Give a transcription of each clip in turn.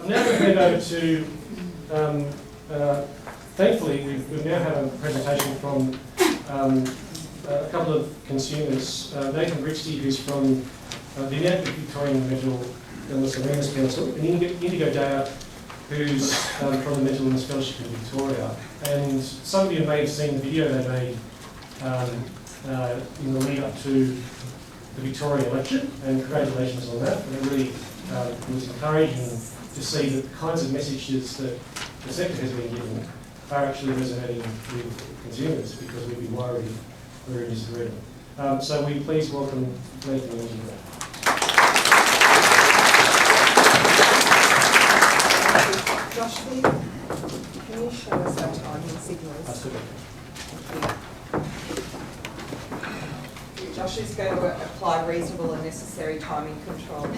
I'm now going to hand over to, thankfully, we now have a presentation from a couple of consumers. Nathan Grixti, who's from the Victorian Mental Illness Awareness Council, and Indigo Daya, who's from the Mental Illness Fellowship in Victoria. And some of you may have seen the video they made in the lead up to the Victorian election, and congratulations on that. And it really was encouraging to see that the kinds of messages that the sector has been given are actually resonating with consumers, because we'd be worried if we were misread them. So we please welcome Nathan and Indigo. Josh, can you show us our timing signals? Absolutely. Josh is going to apply reasonable and necessary timing controls.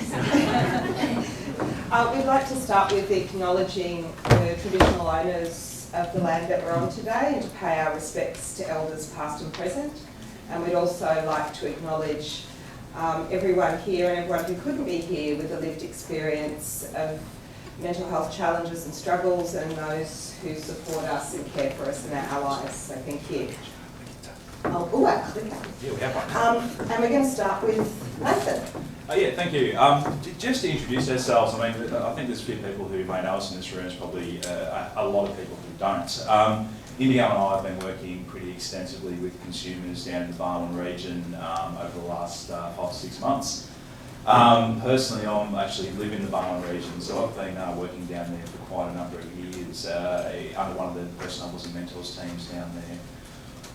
We'd like to start with acknowledging the traditional owners of the land that we're on today, and to pay our respects to elders past and present. And we'd also like to acknowledge everyone here and everyone who couldn't be here with a lived experience of mental health challenges and struggles, and those who support us and care for us and our allies. So thank you. Yeah, we have one. And we're going to start with Nathan. Yeah, thank you. Just to introduce ourselves, I mean, I think there's a few people who may know us in this room. There's probably a lot of people who don't. Indigo and I have been working pretty extensively with consumers down in the Barwon region over the last 5 to 6 months. Personally, I actually live in the Barwon region, so I've been working down there for quite a number of years under one of the personal and mentors teams down there.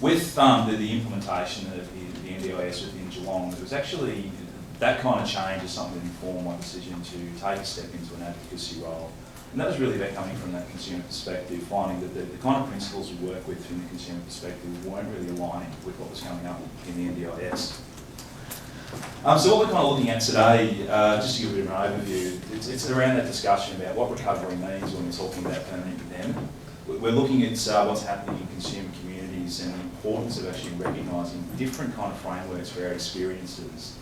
With the implementation of the NDIS within Geelong, it was actually that kind of change is something that informed my decision to take a step into an advocacy role. And that was really about coming from that consumer perspective, finding that the kind of principles we work with from the consumer perspective weren't really aligning with what was coming up in the NDIS. So what we're kind of looking at today, just to give a bit of an overview, it's around that discussion about what recovery means when we're talking about permanent impairment. We're looking at what's happening in consumer communities and the importance of actually recognising different kind of frameworks for our experiences.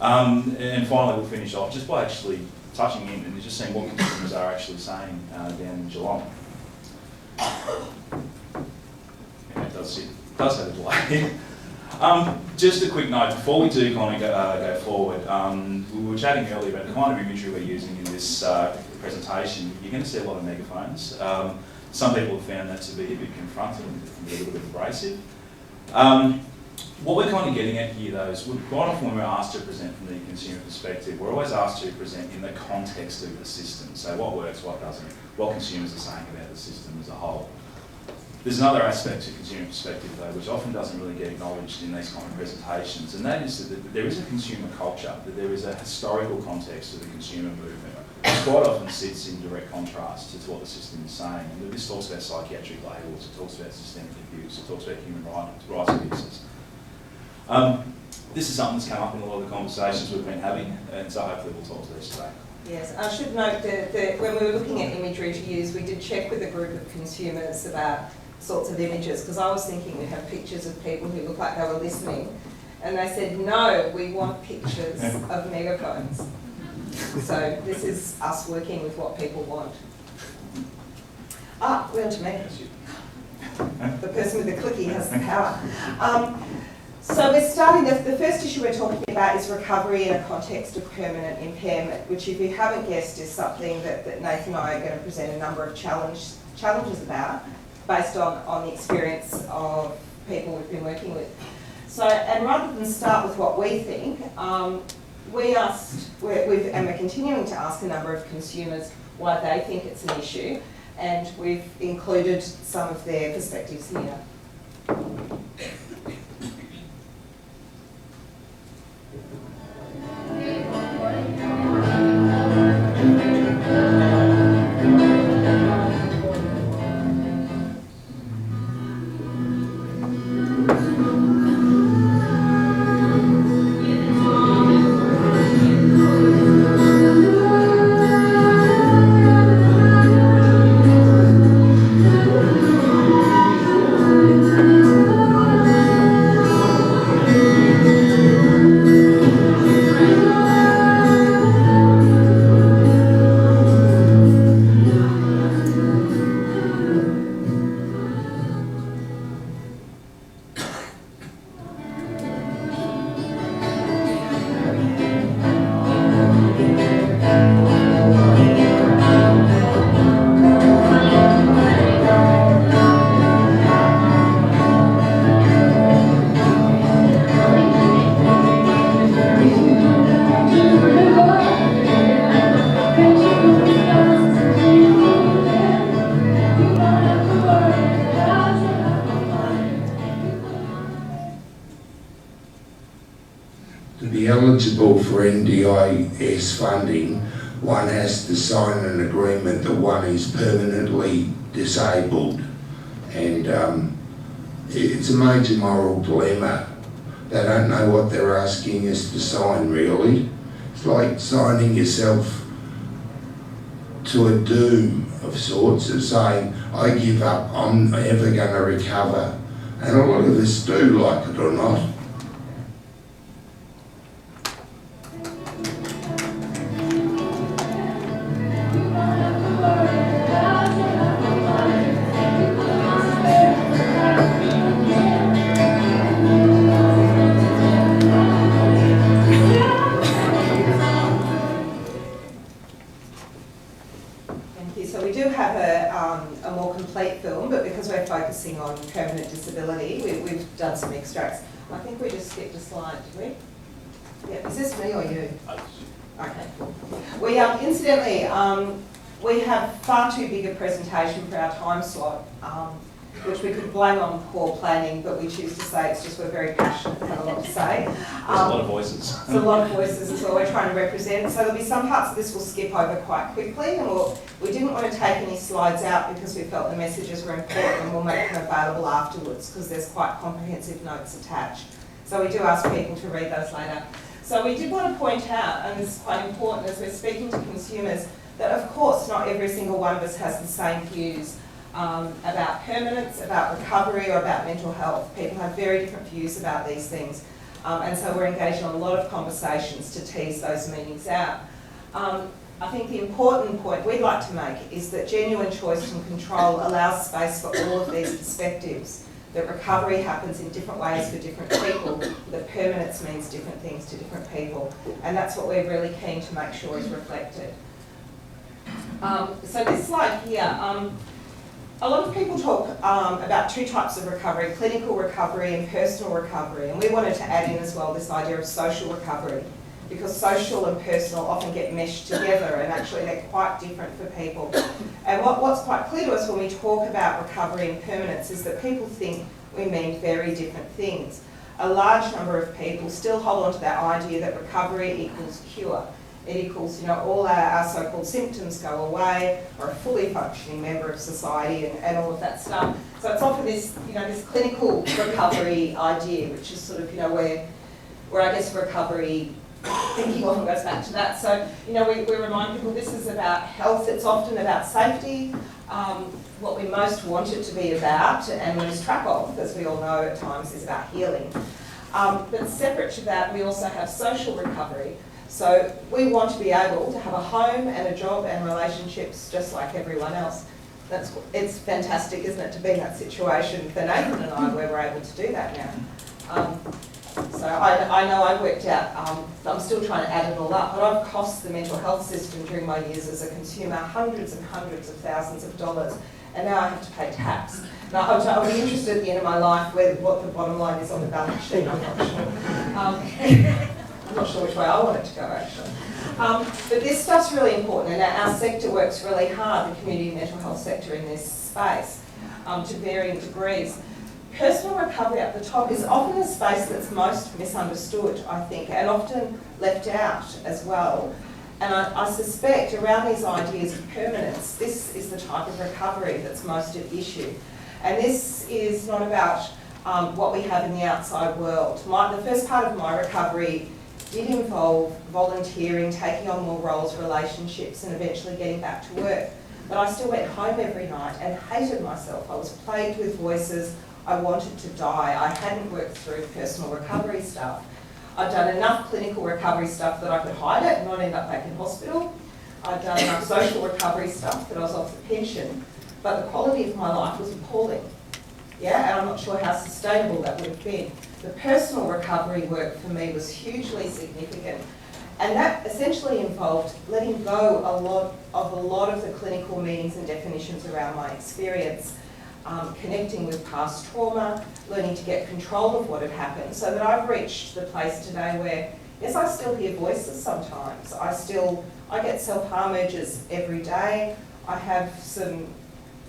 And finally, we'll finish off just by actually touching in and just seeing what consumers are actually saying down in Geelong. And it does have a delay. Just a quick note, before we do kind of go forward, we were chatting earlier about the kind of imagery we're using in this presentation. You're going to see a lot of megaphones. Some people have found that to be a bit confronting and a little bit abrasive. What we're kind of getting at here, though, is quite often when we're asked to present from the consumer perspective, we're always asked to present in the context of the system. So what works, what doesn't, what consumers are saying about the system as a whole. There's another aspect to consumer perspective, though, which often doesn't really get acknowledged in these kind of presentations, and that is that there is a consumer culture, that there is a historical context to the consumer movement, which quite often sits in direct contrast to what the system is saying. And this talks about psychiatric labels, it talks about systemic abuse, it talks about human rights abuses. This is something that's come up in a lot of the conversations we've been having, and so hopefully we'll talk to these today. Yes, I should note that when we were looking at imagery to use, we did check with a group of consumers about sorts of images, because I was thinking we'd have pictures of people who looked like they were listening, and they said, no, we want pictures of megaphones. So this is us working with what people want. We're on to me. The person with the clicky has the power. So we're starting, the first issue we're talking about is recovery in a context of permanent impairment, which, if you haven't guessed, is something that Nathan and I are going to present a number of challenges about, based on the experience of people we've been working with. So, and rather than start with what we think, we're continuing to ask a number of consumers why they think it's an issue, and we've included some of their perspectives here. for NDIS funding, one has to sign an agreement that one is permanently disabled. And it's a major moral dilemma. They don't know what they're asking us to sign, really. It's like signing yourself to a doom of sorts, of saying, I give up, I'm never going to recover. And a lot of us do, like it or not. Focusing on permanent disability, we've done some extracts. I think we just skipped a slide, did we? Yeah, is this me or you? Okay, cool. We incidentally, we have far too big a presentation for our time slot, which we could blame on poor planning, but we choose to say it's just we're very passionate and have a lot to say. There's a lot of voices. There's a lot of voices as well we're trying to represent. So there'll be some parts of this we'll skip over quite quickly, and we didn't want to take any slides out because we felt the messages were important, and we'll make them available afterwards because there's quite comprehensive notes attached. So we do ask people to read those later. So we did want to point out, and this is quite important as we're speaking to consumers, that of course not every single one of us has the same views about permanence, about recovery, or about mental health. People have very different views about these things. And so we're engaged in a lot of conversations to tease those meanings out. I think the important point we'd like to make is that genuine choice and control allows space for all of these perspectives. That recovery happens in different ways for different people, that permanence means different things to different people. And that's what we're really keen to make sure is reflected. So this slide here, a lot of people talk about two types of recovery, clinical recovery and personal recovery. And we wanted to add in as well this idea of social recovery, because social and personal often get meshed together, and actually they're quite different for people. And what's quite clear to us when we talk about recovery and permanence is that people think we mean very different things. A large number of people still hold on to that idea that recovery equals cure. It equals, all our so-called symptoms go away, or a fully functioning member of society, and all of that stuff. So it's often this, this clinical recovery idea, which is sort of, where I guess recovery thinking often goes back to that. So, we remind people this is about health. It's often about safety. What we most want it to be about, and lose track of, as we all know at times, is about healing. But separate to that, we also have social recovery. So we want to be able to have a home and a job and relationships just like everyone else. It's fantastic, isn't it, to be in that situation for Nathan and I, where we're able to do that now. So I know I've worked out, I'm still trying to add it all up, but I've cost the mental health system during my years as a consumer hundreds and hundreds of thousands of dollars, and now I have to pay tax. Now, I'll be interested at the end of my life what the bottom line is on the balance sheet, I'm not sure. I'm not sure which way I want it to go, actually. But this stuff's really important, and our sector works really hard, the community mental health sector, in this space, to varying degrees. Personal recovery at the top is often a space that's most misunderstood, I think, and often left out as well. And I suspect around these ideas of permanence, this is the type of recovery that's most at issue. And this is not about what we have in the outside world. The first part of my recovery did involve volunteering, taking on more roles, relationships, and eventually getting back to work. But I still went home every night and hated myself. I was plagued with voices. I wanted to die. I hadn't worked through personal recovery stuff. I'd done enough clinical recovery stuff that I could hide it and not end up back in hospital. I'd done enough social recovery stuff that I was off the pension. But the quality of my life was appalling. Yeah, and I'm not sure how sustainable that would have been. The personal recovery work for me was hugely significant, and that essentially involved letting go a lot of the clinical meanings and definitions around my experience, connecting with past trauma, learning to get control of what had happened, so that I've reached the place today where, yes, I still hear voices sometimes. I get self-harm urges every day. I have some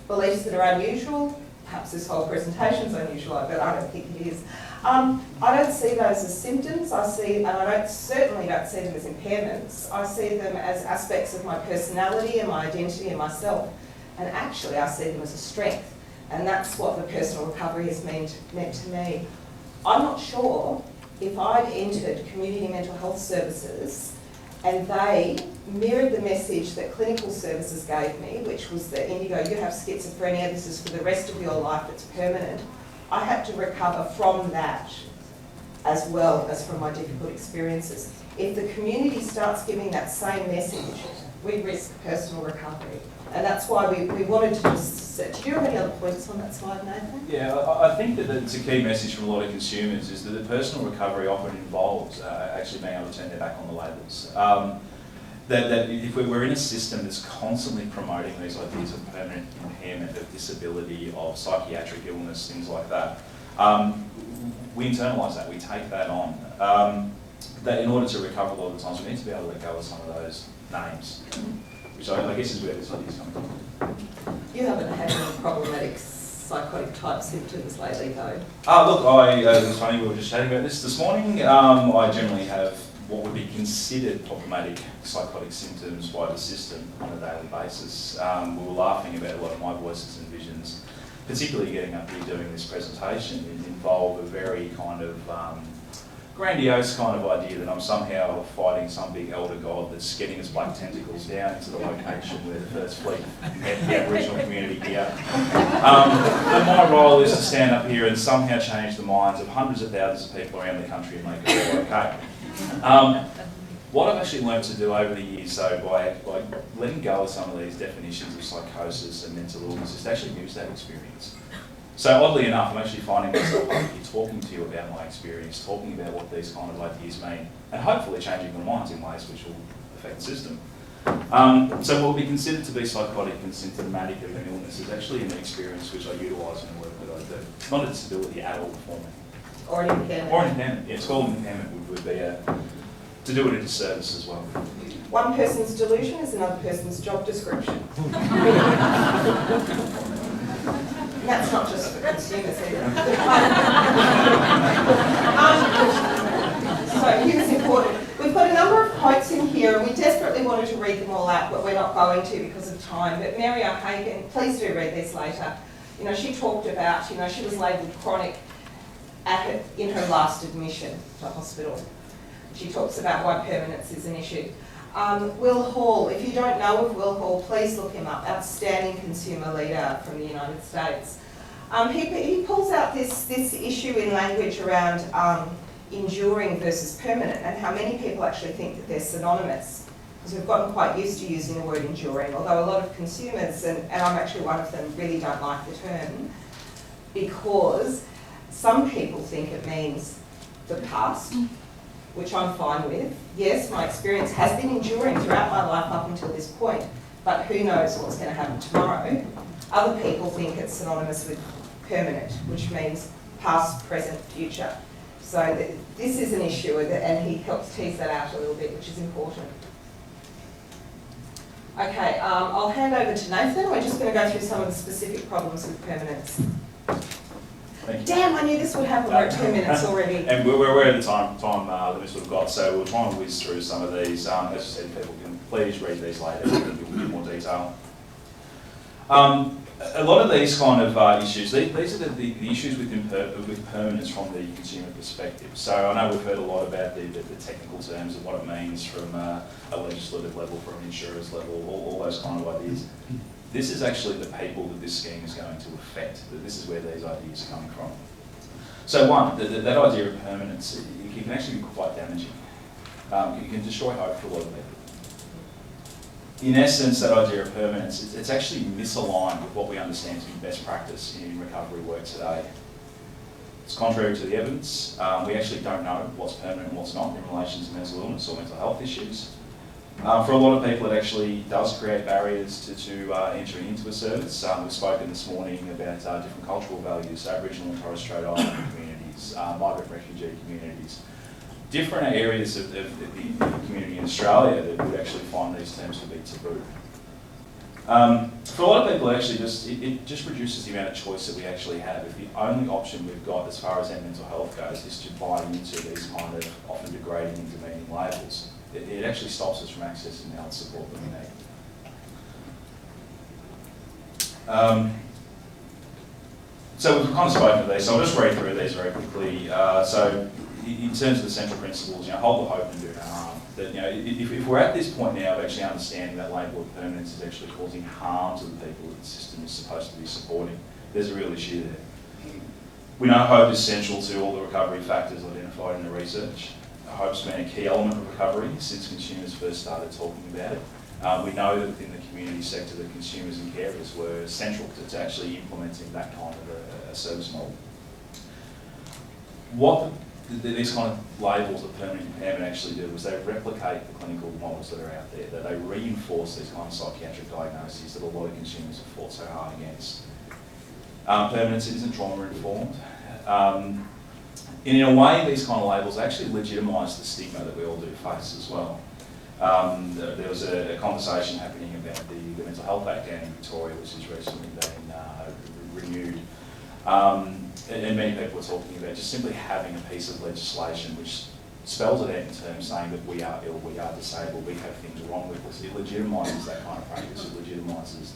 beliefs that are unusual. Perhaps this whole presentation is unusual, but I don't think it is. I don't see those as symptoms. I certainly don't see them as impairments. I see them as aspects of my personality and my identity and myself. And actually, I see them as a strength. And that's what the personal recovery has meant to me. I'm not sure if I'd entered community mental health services and they mirrored the message that clinical services gave me, which was that, Indigo, you have schizophrenia, this is for the rest of your life, it's permanent. I had to recover from that as well as from my difficult experiences. If the community starts giving that same message, we risk personal recovery. And that's why we wanted to just set. Do you have any other points on that slide, Nathan? Yeah, I think that it's a key message from a lot of consumers is that the personal recovery often involves actually being able to turn their back on the labels. That if we're in a system that's constantly promoting these ideas of permanent impairment, of disability, of psychiatric illness, things like that, we internalise that, we take that on. That in order to recover a lot of the times, we need to be able to let go of some of those names, which I guess is where this idea is coming from. You haven't had any problematic psychotic type symptoms lately, though? Look, it was funny, we were just chatting about this morning. I generally have what would be considered problematic psychotic symptoms by the system on a daily basis. We were laughing about a lot of my voices and visions, particularly getting up here doing this presentation. It involved a very kind of grandiose kind of idea that I'm somehow fighting some big elder god that's getting his black tentacles down into the location where the first fleet met the Aboriginal community here. And my role is to stand up here and somehow change the minds of hundreds of thousands of people around the country and make it all okay. What I've actually learned to do over the years, though, by letting go of some of these definitions of psychosis and mental illness, is to actually use that experience. So oddly enough, I'm actually finding myself up here talking to you about my experience, talking about what these kind of ideas mean, and hopefully changing your minds in ways which will affect the system. So what will be considered to be psychotic and symptomatic of an illness is actually an experience which I utilise in the work that I do. It's not a disability at all for me. Or an impairment. Or an impairment, yeah, it's called an impairment, would be to do it a disservice as well. One person's delusion is another person's job description. And that's not just for consumers either. So here's important. We've got a number of quotes in here, and we desperately wanted to read them all out, but we're not going to because of time. But Mary O'Hagan, please do read these later. You know, she talked about, you know, she was labelled chronic in her last admission to hospital. She talks about why permanence is an issue. Will Hall, if you don't know of Will Hall, please look him up. Outstanding consumer leader from the United States. He pulls out this issue in language around enduring versus permanent and how many people actually think that they're synonymous. Because we've gotten quite used to using the word enduring, although a lot of consumers, and I'm actually one of them, really don't like the term because some people think it means the past, which I'm fine with. Yes, my experience has been enduring throughout my life up until this point, but who knows what's going to happen tomorrow. Other people think it's synonymous with permanent, which means past, present, future. So this is an issue, and he helps tease that out a little bit, which is important. Okay, I'll hand over to Nathan. We're just going to go through some of the specific problems with permanence. Damn, I knew this would happen. We're at 2 minutes already. And we're at the time that we've sort of got, so we'll try and whiz through some of these. As I said, people can please read these later in a bit more detail. A lot of these kind of issues, these are the issues with permanence from the consumer perspective. So I know we've heard a lot about the technical terms and what it means from a legislative level, from an insurer's level, all those kind of ideas. This is actually the people that this scheme is going to affect. This is where these ideas are coming from. So one, that idea of permanence, it can actually be quite damaging. It can destroy hope for a lot of people. In essence, that idea of permanence, it's actually misaligned with what we understand to be best practice in recovery work today. It's contrary to the evidence. We actually don't know what's permanent and what's not in relation to mental illness or mental health issues. For a lot of people, it actually does create barriers to entering into a service. We've spoken this morning about different cultural values, Aboriginal and Torres Strait Islander communities, migrant refugee communities, different areas of the community in Australia that would actually find these terms to be taboo. For a lot of people, actually, it just reduces the amount of choice that we actually have. If the only option we've got as far as our mental health goes is to buy into these kind of often degrading and demeaning labels, it actually stops us from accessing the health support that we need. So we've kind of spoken to these, so I'll just read through these very quickly. So in terms of the central principles, hold the hope and do no harm. That, if we're at this point now of actually understanding that label of permanence is actually causing harm to the people that the system is supposed to be supporting, there's a real issue there. We know hope is central to all the recovery factors identified in the research. Hope's been a key element of recovery since consumers first started talking about it. We know that within the community sector that consumers and carers were central to actually implementing that kind of a service model. What these kind of labels of permanent impairment actually do is they replicate the clinical models that are out there, that they reinforce these kind of psychiatric diagnoses that a lot of consumers have fought so hard against. Permanence isn't trauma informed. In a way, these kind of labels actually legitimise the stigma that we all do face as well. There was a conversation happening about the Mental Health Act down in Victoria, which has recently been renewed. And many people were talking about just simply having a piece of legislation which spells it out in terms saying that we are ill, we are disabled, we have things wrong with us. It legitimises that kind of practice, it legitimises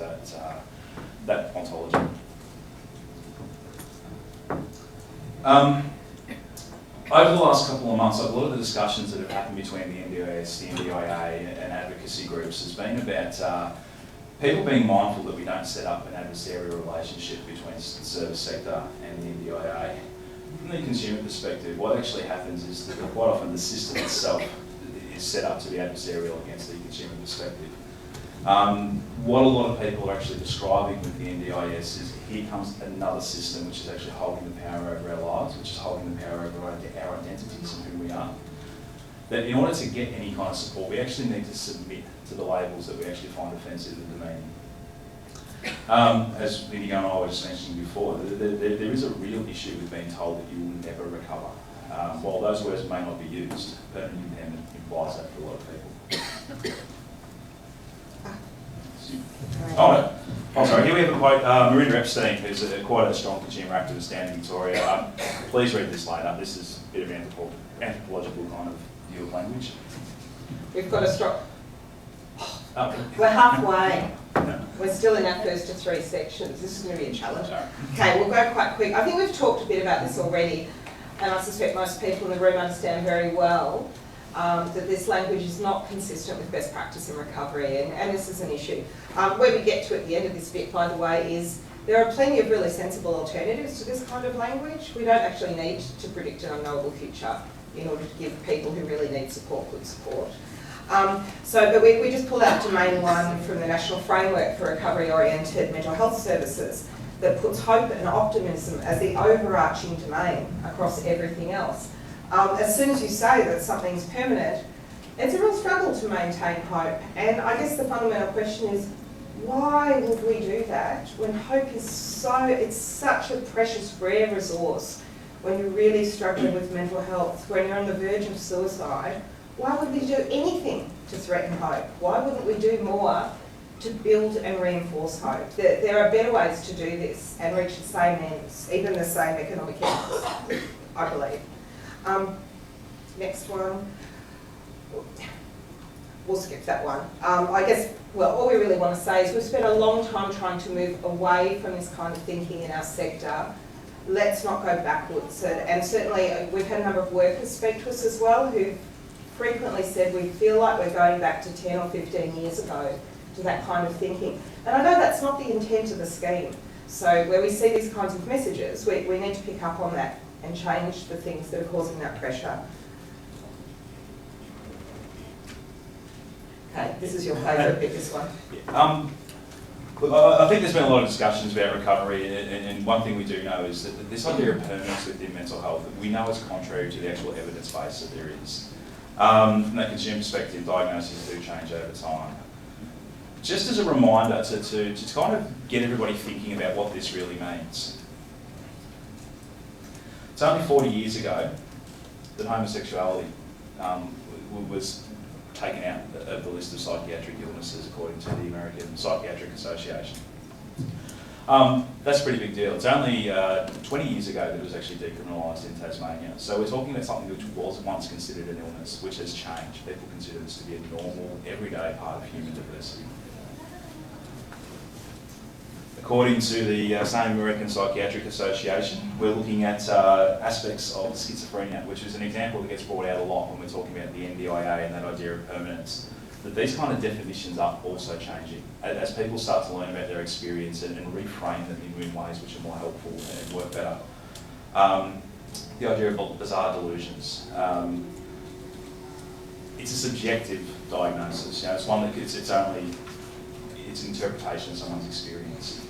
that ontology. Over the last couple of months, a lot of the discussions that have happened between the NDIS, the NDIA and advocacy groups has been about people being mindful that we don't set up an adversarial relationship between the service sector and the NDIA. From the consumer perspective, what actually happens is that quite often the system itself is set up to be adversarial against the consumer perspective. What a lot of people are actually describing with the NDIS is here comes another system which is actually holding the power over our lives, which is holding the power over our identities and who we are. That in order to get any kind of support, we actually need to submit to the labels that we actually find offensive and demeaning. As Indigo and I were just mentioning before, there is a real issue with being told that you will never recover. While those words may not be used, permanent impairment implies that for a lot of people. Oh, sorry, here we have a quote, Marinda Epstein, who's quite a strong consumer activist down in Victoria. Please read this later. This is a bit of anthropological kind of view of language. We've got a strong... We're halfway. No. We're still in our first of 3 sections. This is going to be a challenge. Okay, we'll go quite quick. I think we've talked a bit about this already, and I suspect most people in the room understand very well that this language is not consistent with best practice in recovery, and this is an issue. Where we get to at the end of this bit, by the way, is there are plenty of really sensible alternatives to this kind of language. We don't actually need to predict an unknowable future in order to give people who really need support good support. But we just pulled out Domain 1 from the National Framework for Recovery-Oriented Mental Health Services that puts hope and optimism as the overarching domain across everything else. As soon as you say that something's permanent, it's a real struggle to maintain hope. And I guess the fundamental question is, why would we do that when hope is it's such a precious, rare resource when you're really struggling with mental health, when you're on the verge of suicide? Why would we do anything to threaten hope? Why wouldn't we do more to build and reinforce hope? There are better ways to do this and reach the same ends, even the same economic ends, I believe. Next one. We'll skip that one. I guess, well, all we really want to say is we've spent a long time trying to move away from this kind of thinking in our sector. Let's not go backwards. And certainly we've had a number of workers speak to us as well who frequently said we feel like we're going back to 10 or 15 years ago to that kind of thinking. And I know that's not the intent of the scheme. So where we see these kinds of messages, we need to pick up on that and change the things that are causing that pressure. Okay, this is your favourite bit, this one. Look, I think there's been a lot of discussions about recovery, and one thing we do know is that this idea of permanence within mental health, we know is contrary to the actual evidence base that there is. From that consumer perspective, diagnoses do change over time. Just as a reminder to kind of get everybody thinking about what this really means. It's only 40 years ago that homosexuality was taken out of the list of psychiatric illnesses according to the American Psychiatric Association. That's a pretty big deal. It's only 20 years ago that it was actually decriminalised in Tasmania. So we're talking about something which was once considered an illness, which has changed. People consider this to be a normal, everyday part of human diversity. According to the same American Psychiatric Association, we're looking at aspects of schizophrenia, which is an example that gets brought out a lot when we're talking about the NDIA and that idea of permanence. That these kind of definitions are also changing as people start to learn about their experience and reframe them in ways which are more helpful and work better. The idea of bizarre delusions. It's a subjective diagnosis. You know, it's one that it's an interpretation of someone's experience.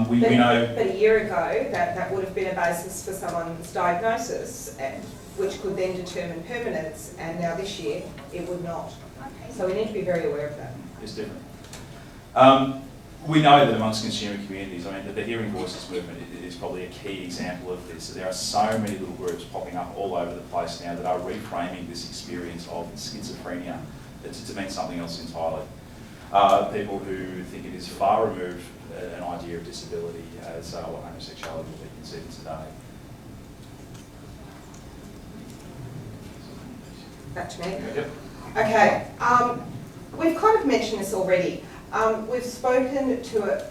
We know. But a year ago, that would have been a basis for someone's diagnosis, which could then determine permanence, and now this year it would not. So we need to be very aware of that. It's different. We know that amongst consumer communities, I mean, the Hearing Voices movement is probably a key example of this. There are so many little groups popping up all over the place now that are reframing this experience of schizophrenia to mean something else entirely. People who think it is far removed an idea of disability as what homosexuality will be considered today. Back to me. Yep. Okay, we've kind of mentioned this already. We've spoken to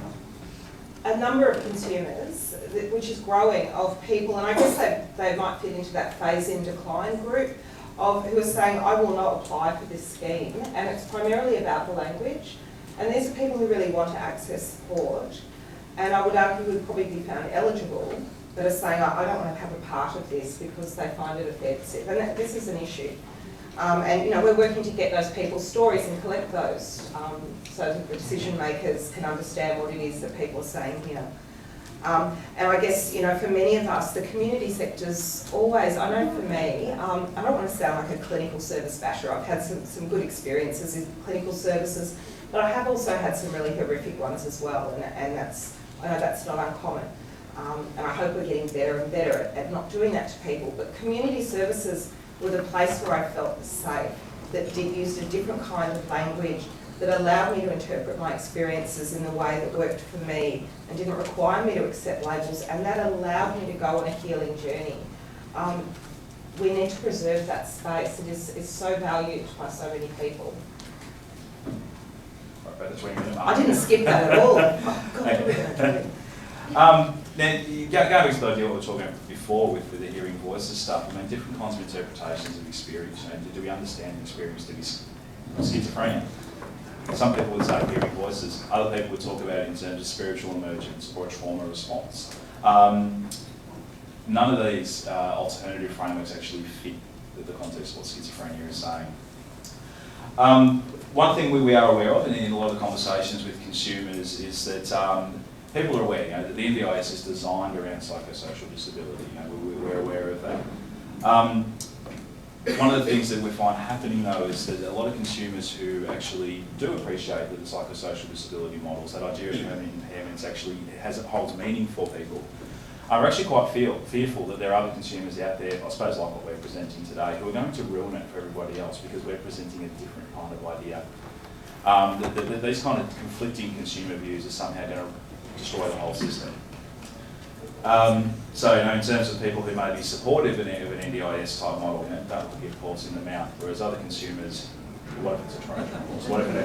a number of consumers, which is growing, of people, and I guess they might fit into that phase in decline group, who are saying, I will not apply for this scheme, and it's primarily about the language. And these are people who really want to access support, and I would argue would probably be found eligible, that are saying, I don't want to have a part of this because they find it offensive. And this is an issue. And you know, we're working to get those people's stories and collect those so that the decision makers can understand what it is that people are saying here. And I guess, you know, for many of us, the community sector's always, I know for me, I don't want to sound like a clinical service basher. I've had some good experiences in clinical services, but I have also had some really horrific ones as well, and I know that's not uncommon. And I hope we're getting better and better at not doing that to people. But community services were the place where I felt safe, that used a different kind of language, that allowed me to interpret my experiences in the way that worked for me and didn't require me to accept labels, and that allowed me to go on a healing journey. We need to preserve that space. It is so valued by so many people. I didn't skip that at all. Oh, God, now, going back to the idea what we were talking about before with the hearing voices stuff, I mean, different kinds of interpretations of experience. You know, do we understand the experience to be schizophrenia? Some people would say hearing voices. Other people would talk about it in terms of spiritual emergence or a trauma response. None of these alternative frameworks actually fit the context of what schizophrenia is saying. One thing we are aware of, and in a lot of conversations with consumers, is that people are aware, you know, that the NDIS is designed around psychosocial disability. You know, we're aware of that. One of the things that we find happening though is that a lot of consumers who actually do appreciate that the psychosocial disability models, that idea of permanent impairments actually holds meaning for people, are actually quite fearful that there are other consumers out there, I suppose like what we're presenting today, who are going to ruin it for everybody else because we're presenting a different kind of idea. That these kind of conflicting consumer views are somehow going to destroy the whole system. So, you know, in terms of people who may be supportive of an NDIS type model, you know, don't look give ports in the mouth, whereas other consumers, what if it's a Trojan horse? What if it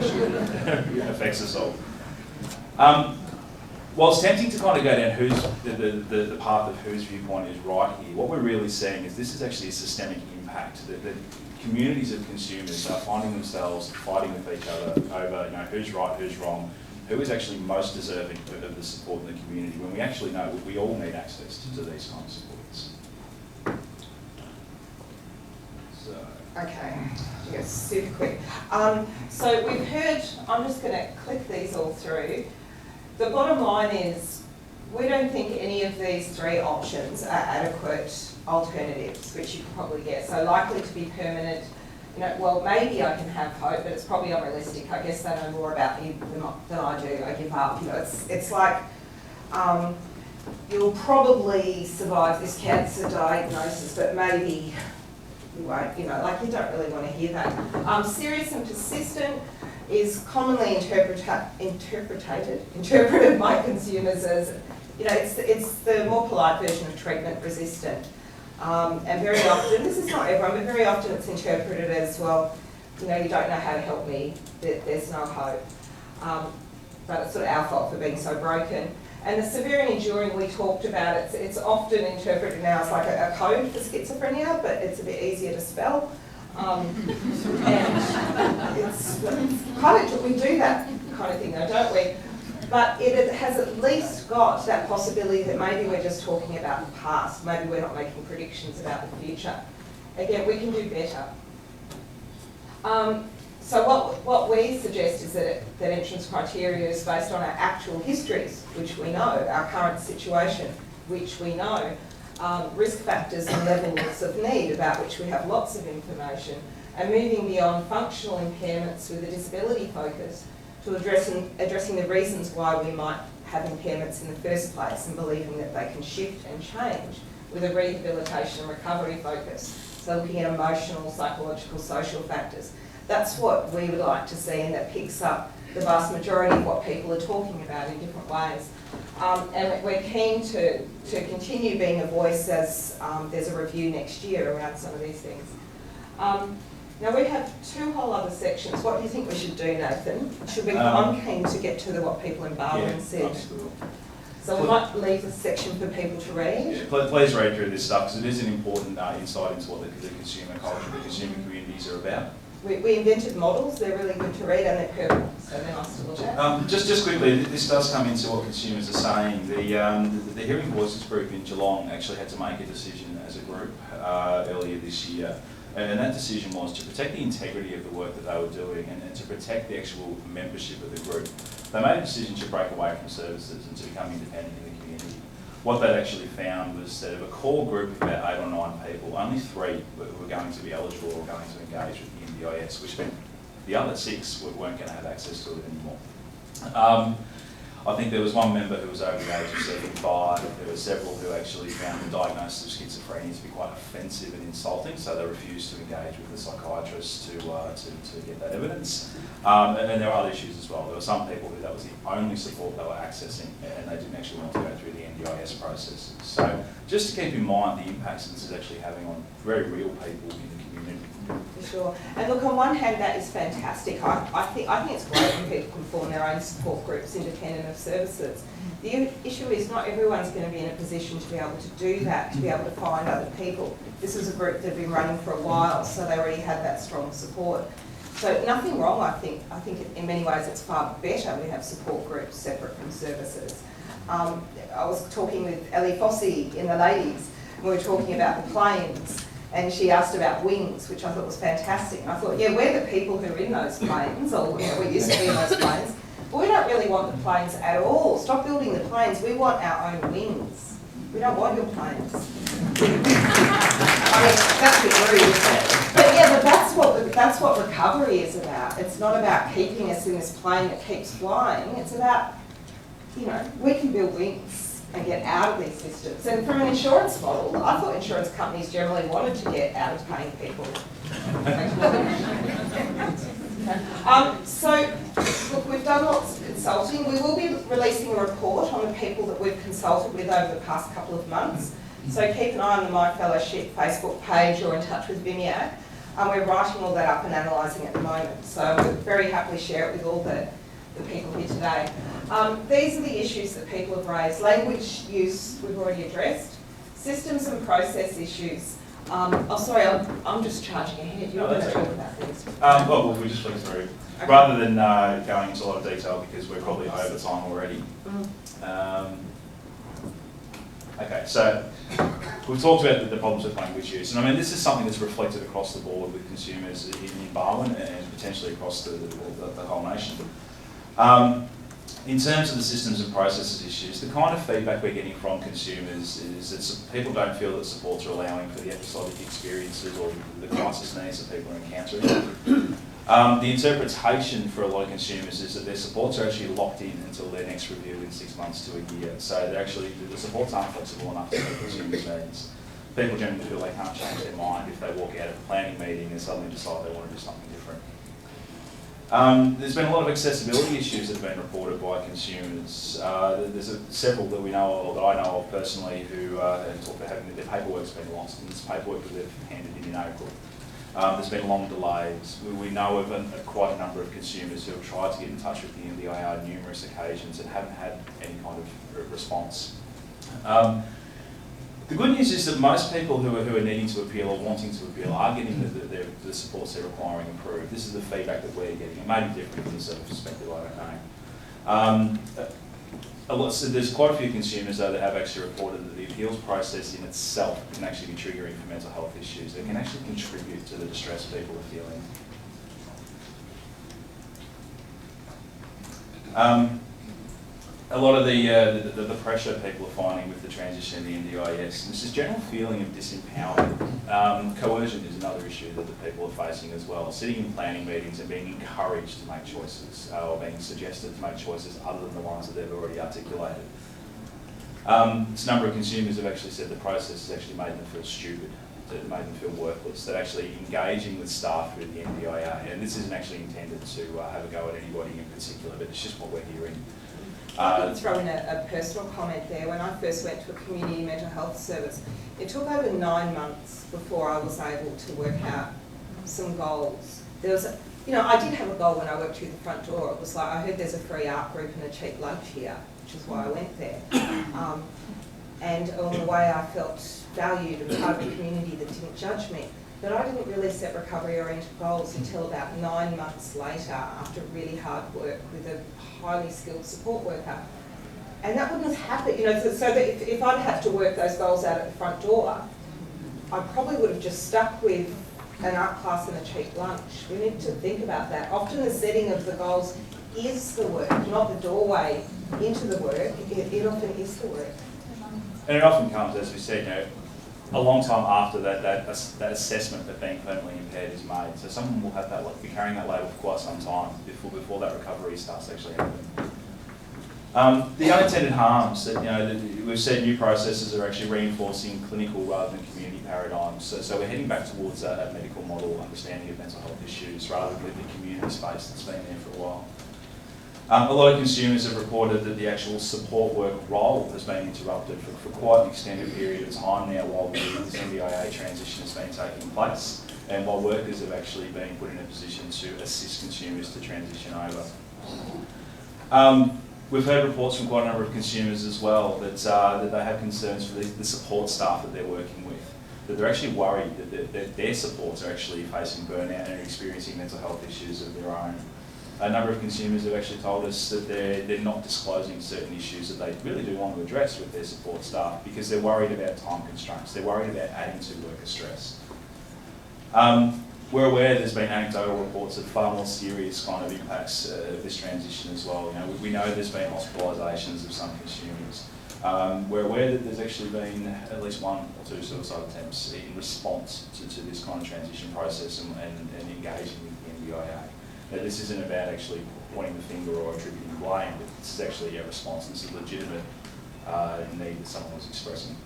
actually affects us all? While it's tempting to kind of go down the path of whose viewpoint is right here, what we're really seeing is this is actually a systemic impact. That communities of consumers are finding themselves fighting with each other over, you know, who's right, who's wrong, who is actually most deserving of the support in the community, when we actually know we all need access to these kinds of supports. So. Okay, yes, super quick. So we've heard, I'm just going to click these all through. The bottom line is, we don't think any of these three options are adequate alternatives, which you can probably get. So likely to be permanent, you know, well, maybe I can have hope, but it's probably unrealistic. I guess they know more about me than I do. I give up. You know, it's like you'll probably survive this cancer diagnosis, but maybe you won't, you know, like you don't really want to hear that. Serious and persistent is commonly interpreted by consumers as, you know, it's the more polite version of treatment resistant. And very often, this is not everyone, but very often it's interpreted as, well, you know, you don't know how to help me, there's no hope. But it's sort of our fault for being so broken. And the severe and enduring we talked about, it's often interpreted now as like a code for schizophrenia, but it's a bit easier to spell. And it's kind of, we do that kind of thing though, don't we? But it has at least got that possibility that maybe we're just talking about the past, maybe we're not making predictions about the future. Again, we can do better. So what we suggest is that entrance criteria is based on our actual histories, which we know, our current situation, which we know, risk factors and levels of need about which we have lots of information, and moving beyond functional impairments with a disability focus to addressing the reasons why we might have impairments in the first place and believing that they can shift and change with a rehabilitation and recovery focus. So looking at emotional, psychological, social factors. That's what we would like to see, and that picks up the vast majority of what people are talking about in different ways. And we're keen to continue being a voice as there's a review next year around some of these things. Now we have two whole other sections. What do you think we should do, Nathan? Should we? I'm keen to get to what people in Barwon said. Absolutely. So we might leave a section for people to read. Yeah, please read through this stuff because it is an important insight into what the consumer culture, the consumer communities are about. We invented models. They're really good to read and they're purple, so they're nice to look at. Just quickly, this does come into what consumers are saying. The Hearing Voices group in Geelong actually had to make a decision as a group earlier this year. And that decision was to protect the integrity of the work that they were doing and to protect the actual membership of the group. They made a decision to break away from services and to become independent in the community. What they actually found was that of a core group of about 8 or 9 people, only 3 were going to be eligible or going to engage with the NDIS, which meant the other 6 weren't going to have access to it anymore. I think there was one member who was over the age of 75. There were several who actually found the diagnosis of schizophrenia to be quite offensive and insulting, so they refused to engage with the psychiatrist to get that evidence. And there are other issues as well. There were some people who that was the only support they were accessing, and they didn't actually want to go through the NDIS process. So just to keep in mind the impacts this is actually having on very real people in the community. For sure. And look, on one hand, that is fantastic. I think it's great when people can form their own support groups independent of services. The issue is not everyone's going to be in a position to be able to do that, to be able to find other people. This was a group that had been running for a while, so they already had that strong support. So nothing wrong, I think. I think in many ways it's far better we have support groups separate from services. I was talking with Ellie Fossey in the ladies, and we were talking about the planes. And she asked about wings, which I thought was fantastic. And I thought, yeah, we're the people who are in those planes, or you know, we used to be in those planes. But we don't really want the planes at all. Stop building the planes. We want our own wings. We don't want your planes. I mean, that's a bit rude, isn't it? But yeah, but that's what recovery is about. It's not about keeping us in this plane that keeps flying. It's about, you know, we can build wings and get out of these systems. And from an insurance model, I thought insurance companies generally wanted to get out of paying people. So, look, we've done lots of consulting. We will be releasing a report on the people that we've consulted with over the past couple of months. So keep an eye on the My Fellowship Facebook page or in touch with VMIAC. We're writing all that up and analysing at the moment. So we'll very happily share it with all the people here today. These are the issues that people have raised. Language use, we've already addressed. Systems and process issues. Sorry, I'm just charging ahead. You're going to talk about these. Well, we just flick through. Okay. Rather than going into a lot of detail because we're probably over time already. Okay, so we've talked about the problems with language use. And I mean, this is something that's reflected across the board with consumers in Barwon and potentially across the whole nation. In terms of the systems and processes issues, the kind of feedback we're getting from consumers is that people don't feel that supports are allowing for the episodic experiences or the crisis needs that people are encountering. The interpretation for a lot of consumers is that their supports are actually locked in until their next review in 6 months to a year. So they're actually, the supports aren't flexible enough to meet consumers' needs. people generally feel they can't change their mind if they walk out of a planning meeting and suddenly decide they want to do something different. There's been a lot of accessibility issues that have been reported by consumers. There's several that we know of, or that I know of personally, who have talked about having their paperwork's been lost, and this paperwork that they've handed in April. There's been long delays. We know of quite a number of consumers who have tried to get in touch with the NDIS on numerous occasions and haven't had any kind of response. The good news is that most people who are needing to appeal or wanting to appeal are getting the supports they're requiring approved. This is the feedback that we're getting. It may be different from the sort of perspective, I don't know. So there's quite a few consumers though that have actually reported that the appeals process in itself can actually be triggering for mental health issues. It can actually contribute to the distress people are feeling. A lot of the pressure people are finding with the transition in the NDIS, this is general feeling of disempowerment. Coercion is another issue that the people are facing as well. Sitting in planning meetings and being encouraged to make choices, or being suggested to make choices other than the ones that they've already articulated. This number of consumers have actually said the process has actually made them feel stupid, it made them feel worthless, that actually engaging with staff through the NDIS, and this isn't actually intended to have a go at anybody in particular, but it's just what we're hearing. I could throw in a personal comment there. When I first went to a community mental health service, it took over 9 months before I was able to work out some goals. There was, I did have a goal when I worked through the front door. It was like, I heard there's a free art group and a cheap lunch here, which is why I went there. And on the way I felt valued and part of a community that didn't judge me. But I didn't really set recovery-oriented goals until about 9 months later, after really hard work with a highly skilled support worker. And that wouldn't have happened, so that if I'd had to work those goals out at the front door, I probably would have just stuck with an art class and a cheap lunch. We need to think about that. Often the setting of the goals is the work, not the doorway into the work. It often is the work. And it often comes, as we said, a long time after that assessment that being permanently impaired is made. So someone will have be carrying that label for quite some time before that recovery starts actually happening. The unintended harms that we've said new processes are actually reinforcing clinical rather than community paradigms. So we're heading back towards a medical model understanding of mental health issues rather than the community space that's been there for a while. A lot of consumers have reported that the actual support work role has been interrupted for quite an extended period of time now while this NDIS transition has been taking place and while workers have actually been put in a position to assist consumers to transition over. We've heard reports from quite a number of consumers as well that they have concerns for the support staff that they're working with, that they're actually worried that their supports are actually facing burnout and are experiencing mental health issues of their own. A number of consumers have actually told us that they're not disclosing certain issues that they really do want to address with their support staff because they're worried about time constraints, they're worried about adding to worker stress. We're aware there's been anecdotal reports of far more serious kind of impacts of this transition as well. We know there's been hospitalisations of some consumers. We're aware that there's actually been at least 1 or 2 suicide attempts in response to this kind of transition process and engaging with the NDIS. That this isn't about actually pointing the finger or attributing blame, but this is actually a response. This is a legitimate need that someone was expressing.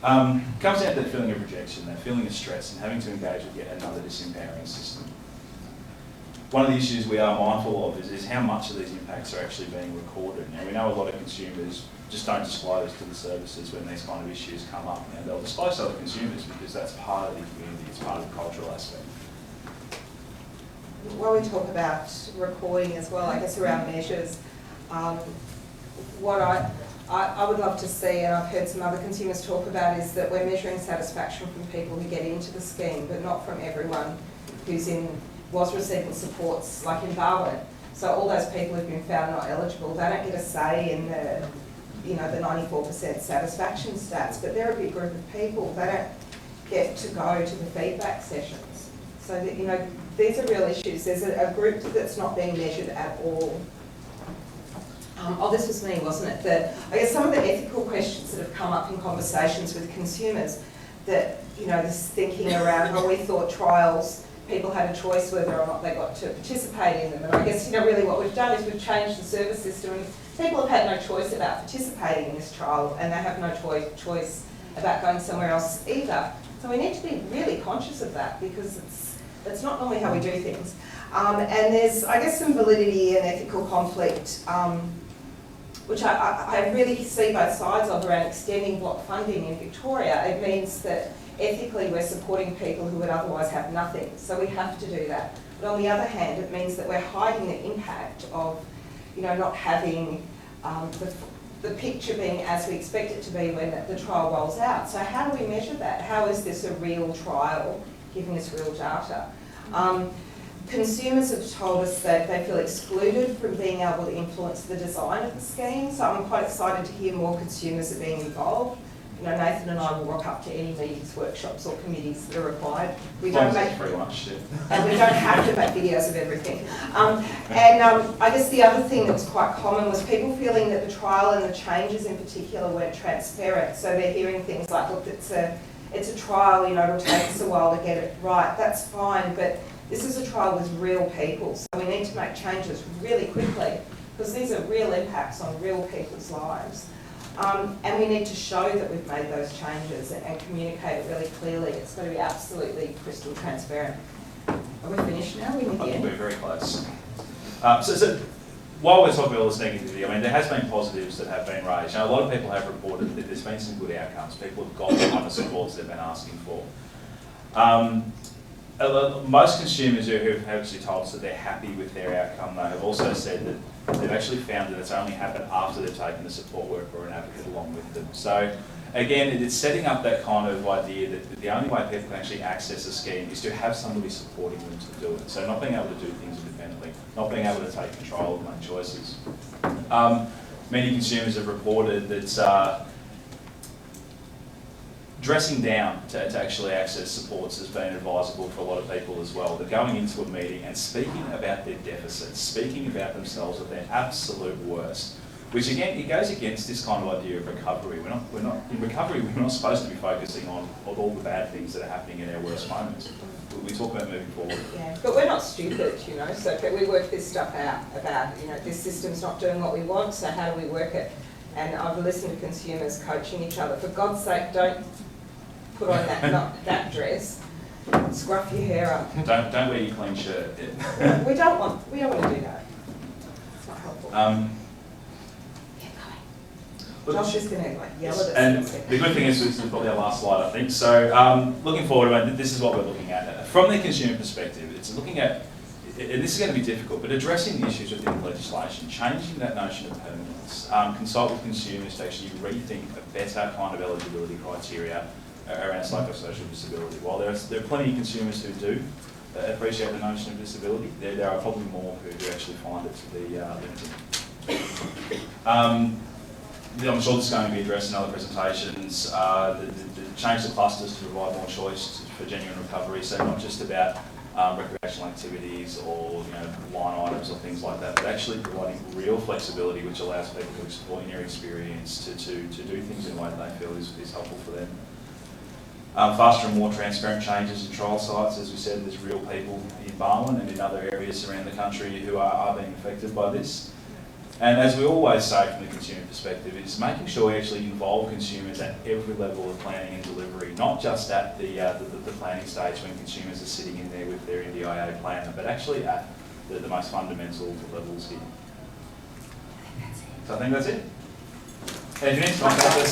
Comes down to that feeling of rejection, that feeling of stress and having to engage with yet another disempowering system. One of the issues we are mindful of is how much of these impacts are actually being recorded. We know a lot of consumers just don't disclose to the services when these kind of issues come up. They'll disclose to other consumers because that's part of the community, it's part of the cultural aspect. While we talk about recording as well, I guess around measures, what I would love to see, and I've heard some other consumers talk about, is that we're measuring satisfaction from people who get into the scheme, but not from everyone was receiving supports, like in Barwon. So all those people who've been found not eligible, they don't get a say in the 94% satisfaction stats, but they're a big group of people. They don't get to go to the feedback sessions. So that, these are real issues. There's a group that's not being measured at all. This was me, wasn't it? I guess some of the ethical questions that have come up in conversations with consumers, that, this thinking around, we thought trials, people had a choice whether or not they got to participate in them. And I guess, really what we've done is we've changed the service system, and people have had no choice about participating in this trial, and they have no choice about going somewhere else either. So we need to be really conscious of that, because it's not normally how we do things. And there's, I guess, some validity and ethical conflict, which I really see both sides of around extending block funding in Victoria. It means that ethically we're supporting people who would otherwise have nothing, so we have to do that. But on the other hand, it means that we're hiding the impact of, not having the picture being as we expect it to be when the trial rolls out. So how do we measure that? How is this a real trial, giving us real data? Consumers have told us that they feel excluded from being able to influence the design of the scheme, so I'm quite excited to hear more consumers are being involved. Nathan and I will rock up to any meetings, workshops or committees that are required. We don't make free lunch, and we don't have to make videos of everything. I guess the other thing that was quite common was people feeling that the trial and the changes in particular weren't transparent. So they're hearing things like, look, it's a trial, it'll take us a while to get it right. That's fine, but this is a trial with real people, so we need to make changes really quickly, because these are real impacts on real people's lives. And we need to show that we've made those changes and communicate it really clearly. It's got to be absolutely crystal transparent. Are we finished now? We need I the think end? we're very close. So while we're talking about all this negativity, there has been positives that have been raised. A lot of people have reported that there's been some good outcomes. People have got the kind of supports they've been asking for. Most consumers who have actually told us that they're happy with their outcome, though, have also said that they've actually found that it's only happened after they've taken a support worker or an advocate along with them. So again, it's setting up that kind of idea that the only way people can actually access a scheme is to have somebody supporting them to do it. So not being able to do things independently, not being able to take control and make choices. Many consumers have reported that dressing down to actually access supports has been advisable for a lot of people as well. They're going into a meeting and speaking about their deficits, speaking about themselves at their absolute worst, which again, it goes against this kind of idea of recovery. In recovery, we're not supposed to be focusing on all the bad things that are happening in our worst moments. We talk about moving forward. Yeah, but we're not stupid, so but we work this stuff out about, this system's not doing what we want, so how do we work it? And I've listened to consumers coaching each other. For God's sake, don't put on that dress, scruff your hair up. Don't wear your clean shirt. We don't want to do that. It's not helpful. Josh is going to yell at us. And the good thing is, this is probably our last slide, I think. So looking forward, this is what we're looking at. From the consumer perspective, it's looking at, and this is going to be difficult, but addressing the issues within the legislation, changing that notion of permanence, consult with consumers to actually rethink a better kind of eligibility criteria around psychosocial disability. While there are plenty of consumers who do appreciate the notion of disability, there are probably more who actually find it to be limited. I'm sure this is going to be addressed in other presentations. The change the clusters to provide more choice for genuine recovery, so not just about recreational activities or line items or things like that, but actually providing real flexibility which allows people to explore their experience to do things in a way that they feel is helpful for them. Faster and more transparent changes in trial sites. As we said, there's real people in Barwon and in other areas around the country who are being affected by this. And as we always say from the consumer perspective, is making sure we actually involve consumers at every level of planning and delivery, not just at the planning stage when consumers are sitting in there with their NDIA planner, but actually at the most fundamental levels here. So I think that's it. Adrian, contact us.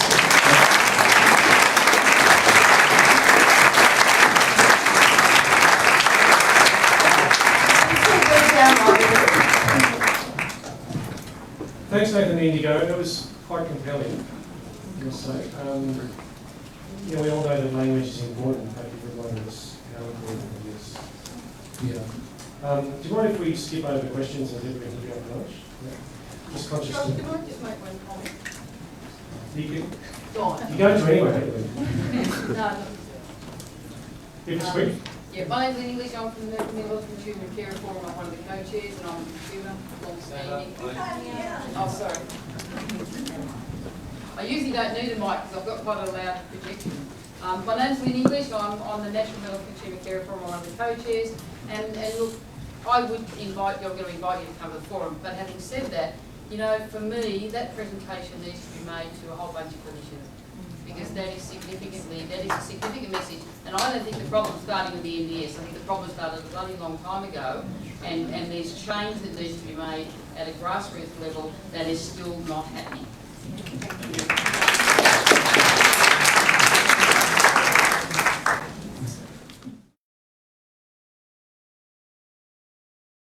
Thanks, Nathan and Indigo. It was quite compelling, I must say. We all know that language is important, but everyone knows how important it is. Yeah. Do you mind if we skip over the questions and everything we go lunch? Yeah. Just conscious. Can I just make one comment? You go to anyway. No. If it's quick. Yeah, my name's in English. I'm from the Middle Consumer Care Forum. I'm one of the co-chairs, and I'm a consumer, long-standing. Oh, sorry. I usually don't need a mic because I've got quite a loud projection. My name's Lynn English. I'm on the National Health Consumer Care Forum. I'm one of the co-chairs. And look, I would invite you, I'm going to invite you to come to the forum. But having said that, for me, that presentation needs to be made to a whole bunch of clinicians because that is significant. That is a significant message. And I don't think the problem's starting with the NDS. I think the problem started a bloody long time ago, and there's change that needs to be made at a grassroots level that is still not happening.